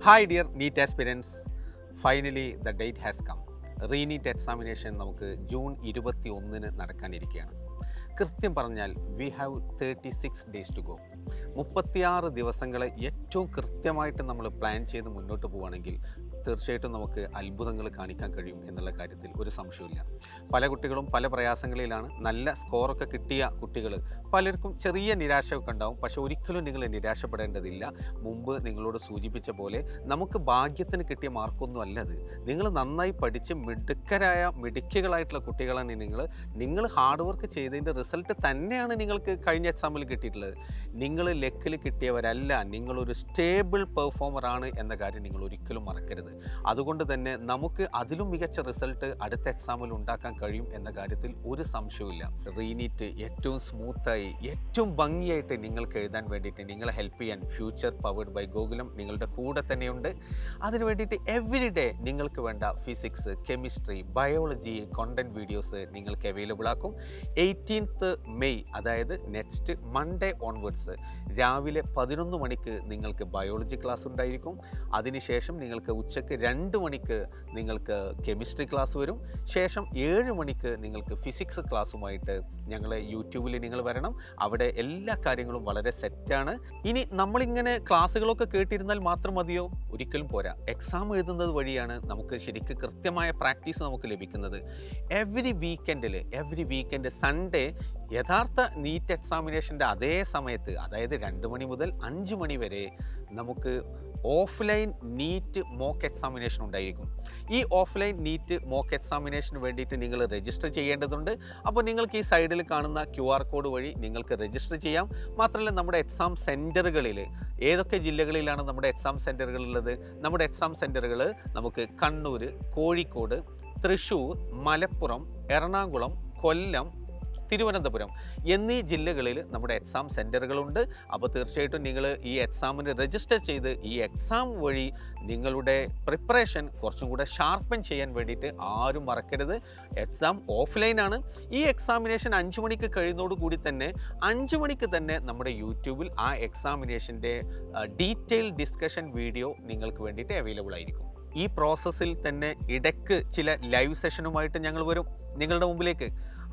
Hi dear NEET aspirants, finally the date has come. Re NEET examination നമുക്ക് June 21 നടക്കാനിരിക്കുകയാണ്. കൃത്യം പറഞ്ഞാൽ we have 36 days to go. 36 ദിവസങ്ങളെ ഏറ്റവും കൃത്യമായിട്ട് നമ്മൾ പ്ലാൻ ചെയ്ത് മുന്നോട്ട് പോവുകയാണെങ്കിൽ തീർച്ചയായിട്ടും നമുക്ക് അത്ഭുതങ്ങൾ കാണിക്കാൻ കഴിയും എന്നുള്ള കാര്യത്തിൽ ഒരു സംശയമില്ല. പല കുട്ടികളും പല പ്രയാസങ്ങളിലാണ്. നല്ല സ്കോറൊക്കെ കിട്ടിയ കുട്ടികൾ പലർക്കും ചെറിയ നിരാശയൊക്കെ ഉണ്ടാവും. പക്ഷേ ഒരിക്കലും നിങ്ങൾ നിരാശപ്പെടേണ്ടതില്ല. മുമ്പ് നിങ്ങളോട് സൂചിപ്പിച്ച പോലെ നമുക്ക് ഭാഗ്യത്തിന് കിട്ടിയ മാർക്കൊന്നും അല്ലത്. നിങ്ങൾ നന്നായി പഠിച്ച് മിടുക്കികളായിട്ടുള്ള കുട്ടികളാണ് നിങ്ങൾ ഹാർഡ് വർക്ക് ചെയ്തതിൻ്റെ റിസൾട്ട് തന്നെയാണ് നിങ്ങൾക്ക് കഴിഞ്ഞ എക്സാമിൽ കിട്ടിയിട്ടുള്ളത്. നിങ്ങൾ ലക്കിൽ കിട്ടിയവരല്ല, നിങ്ങളൊരു സ്റ്റേബിൾ പെർഫോമറാണ് എന്ന കാര്യം നിങ്ങൾ ഒരിക്കലും മറക്കരുത്. അതുകൊണ്ട് തന്നെ നമുക്ക് അതിലും മികച്ച റിസൾട്ട് അടുത്ത എക്സാമിൽ ഉണ്ടാക്കാൻ കഴിയും എന്ന കാര്യത്തിൽ ഒരു സംശയവുമില്ല. റീനീറ്റ് ഏറ്റവും സ്മൂത്തായി ഏറ്റവും ഭംഗിയായിട്ട് നിങ്ങൾക്ക് എഴുതാൻ വേണ്ടിയിട്ട് നിങ്ങളെ ഹെൽപ്പ് ചെയ്യാൻ ഫ്യൂച്ചർ പവേർഡ് ബൈ ഗോകുലം നിങ്ങളുടെ കൂടെ തന്നെയുണ്ട്. അതിന് വേണ്ടിയിട്ട് എവറി ഡേ നിങ്ങൾക്ക് വേണ്ട physics, chemistry, biology content videos നിങ്ങൾക്ക് അവൈലബിൾ ആക്കും. 18th മെയ്, അതായത് നെക്സ്റ്റ് മൺഡേ ഓൺവേർഡ്സ് രാവിലെ 11 മണിക്ക് നിങ്ങൾക്ക് ബയോളജി ക്ലാസ് ഉണ്ടായിരിക്കും. അതിനുശേഷം നിങ്ങൾക്ക് ഉച്ചയ്ക്ക് 2 മണിക്ക് നിങ്ങൾക്ക് കെമിസ്ട്രി ക്ലാസ് വരും. ശേഷം 7 മണിക്ക് നിങ്ങൾക്ക് ഫിസിക്സ് ക്ലാസ്സുമായിട്ട് ഞങ്ങളെ യൂട്യൂബിൽ നിങ്ങൾ വരണം. അവിടെ എല്ലാ കാര്യങ്ങളും വളരെ സെറ്റാണ്. ഇനി നമ്മളിങ്ങനെ ക്ലാസ്സുകളൊക്കെ കേട്ടിരുന്നാൽ മാത്രം മതിയോ? ഒരിക്കലും പോരാ. എക്സാം എഴുതുന്നത് വഴിയാണ് നമുക്ക് ശരിക്കും കൃത്യമായ പ്രാക്ടീസ് നമുക്ക് ലഭിക്കുന്നത്. എവറി വീക്കെൻഡ് സൺഡേ യഥാർത്ഥ നീറ്റ് എക്സാമിനേഷൻ്റെ അതേ സമയത്ത്, അതായത് 2 മണി മുതൽ 5 മണി വരെ നമുക്ക് ഓഫ്ലൈൻ നീറ്റ് മോക്ക് എക്സാമിനേഷൻ ഉണ്ടായിരിക്കും. ഈ ഓഫ്ലൈൻ നീറ്റ് മോക്ക് എക്സാമിനേഷന് വേണ്ടിയിട്ട് നിങ്ങൾ രജിസ്റ്റർ ചെയ്യേണ്ടതുണ്ട്. അപ്പോൾ നിങ്ങൾക്ക് ഈ സൈഡിൽ കാണുന്ന QR കോഡ് വഴി നിങ്ങൾക്ക് രജിസ്റ്റർ ചെയ്യാം. മാത്രമല്ല നമ്മുടെ എക്സാം സെൻറ്ററുകളിൽ ഏതൊക്കെ ജില്ലകളിലാണ് നമ്മുടെ എക്സാം സെൻറ്ററുകളുള്ളത്? നമ്മുടെ എക്സാം സെൻറ്ററുകൾ നമുക്ക് കണ്ണൂർ, കോഴിക്കോട്, തൃശ്ശൂർ, മലപ്പുറം, എറണാകുളം, കൊല്ലം, തിരുവനന്തപുരം എന്നീ ജില്ലകളിൽ നമ്മുടെ എക്സാം സെൻറ്ററുകളുണ്ട്. അപ്പോൾ തീർച്ചയായിട്ടും നിങ്ങൾ ഈ എക്സാമിന് രജിസ്റ്റർ ചെയ്ത് ഈ എക്സാം വഴി നിങ്ങളുടെ പ്രിപ്പറേഷൻ കുറച്ചും കൂടെ ഷാർപ്പൻ ചെയ്യാൻ വേണ്ടിയിട്ട് ആരും മറക്കരുത്. എക്സാം ഓഫ്ലൈനാണ്. ഈ എക്സാമിനേഷൻ 5 മണിക്ക് കഴിയുന്നതോടുകൂടി തന്നെ 5 മണിക്ക് തന്നെ നമ്മുടെ യൂട്യൂബിൽ ആ എക്സാമിനേഷൻ്റെ ഡീറ്റെയിൽ ഡിസ്കഷൻ വീഡിയോ നിങ്ങൾക്ക് വേണ്ടിയിട്ട് അവൈലബിൾ ആയിരിക്കും. ഈ പ്രോസസ്സിൽ തന്നെ ഇടയ്ക്ക് ചില ലൈവ് സെഷനുമായിട്ട് ഞങ്ങൾ വരും നിങ്ങളുടെ മുമ്പിലേക്ക്.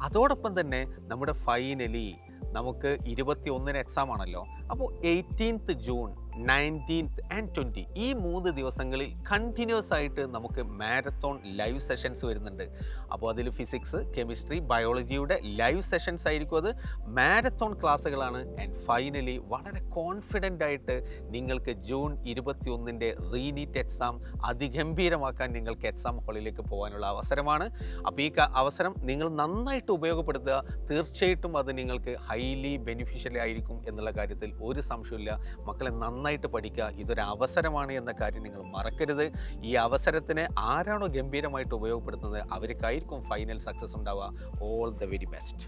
അതോടൊപ്പം തന്നെ നമ്മുടെ ഫൈനലി നമുക്ക് 21 എക്സാം ആണല്ലോ. അപ്പോൾ 18th ജൂൺ, 19th and 20 ഈ 3 ദിവസങ്ങളിൽ കണ്ടിന്യൂസ് ആയിട്ട് നമുക്ക് മാരത്തോൺ ലൈവ് സെഷൻസ് വരുന്നുണ്ട്. അപ്പോൾ അതിൽ ഫിസിക്സ്, കെമിസ്ട്രി, ബയോളജിയുടെ ലൈവ് സെഷൻസ് ആയിരിക്കും. അത് മാരത്തോൺ ക്ലാസ്സുകളാണ്. ആൻഡ് ഫൈനലി വളരെ കോൺഫിഡൻ്റ് ആയിട്ട് നിങ്ങൾക്ക് ജൂൺ 21 റീനീറ്റ് എക്സാം അതിഗംഭീരമാക്കാൻ നിങ്ങൾക്ക് എക്സാം ഹാളിലേക്ക് പോകാനുള്ള അവസരമാണ്. അപ്പോൾ ഈ അവസരം നിങ്ങൾ നന്നായിട്ട് ഉപയോഗപ്പെടുത്തുക. തീർച്ചയായിട്ടും അത് നിങ്ങൾക്ക് ഹൈലി ബെനിഫിഷ്യൽ ആയിരിക്കും എന്നുള്ള കാര്യത്തിൽ ഒരു സംശയമില്ല. മക്കളെ നന്നായിട്ട് പഠിക്കുക. ഇതൊരു അവസരമാണ് എന്ന കാര്യം നിങ്ങൾ മറക്കരുത്. ഈ അവസരത്തിനെ ആരാണോ ഗംഭീരമായിട്ട് ഉപയോഗപ്പെടുത്തുന്നത് അവർക്കായിരിക്കും ഫൈനൽ സക്സസ് ഉണ്ടാവുക. All the very best.